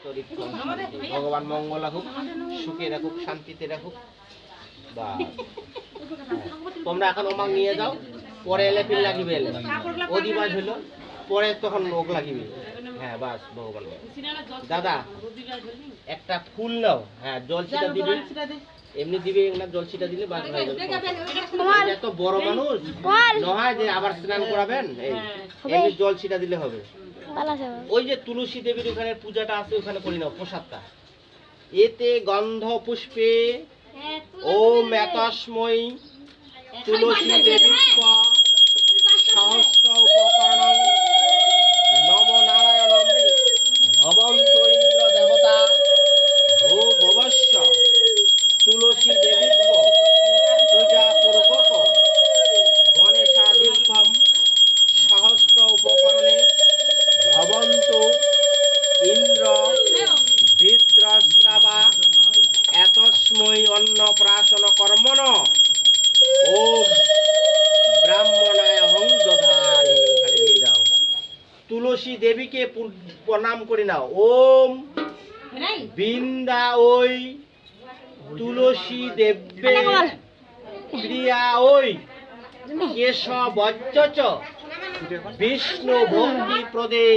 তরিক্ষণ শান্তি। ভগবান মঙ্গল রাখুক, সুখে রাখুক, শান্তিতে রাখুক। বা তোমরা এখন ওমাক নিয়ে যাও, পরে এলে পিল লাগিবে, এলে অধিবাস হইলো পরে তখন লোক লাগিবে। হ্যাঁ বাস ভগবান। দাদা একটা ফুল নাও, হ্যাঁ জল ছিটা দিবে, এমনি দিবে না, জল ছিটা দিলে বাস হয়ে যাবে। এত বড় মানুষ নয় যে আবার স্নান করাবেন, এই এমনি জল ছিটা দিলে হবে। ওই যে তুলসী দেবীর ওখানে পূজাটা আছে, ওখানে করি নাও প্রসাদটা। এতে গন্ধ পুষ্পে ওম এতস্মৈ তুলসী দেবী সহস্র উপকরণং নম নারায়ণং ভবন্ত ইন্দ্র দেবতা ভূভবস্য তুলসী দেবী পূজা পূর্বক গণেশাদিভ্যম সহস্র উপকরণে ভবন্ত ইন্দ্র বিদ্রস্রাবা এতস্মৈ অন্নপ্রাশন কর্মণ ওম ব্রাহ্মণায় হং দধামি। এখানে দিয়ে দাও, তুলসী দেবীকে প্রণাম করে নাও। ওম বৃন্দা ওই তুলসী দেব্যে প্রিয়া ওই কেশবচ্চ বিষ্ণু ভক্তি প্রদে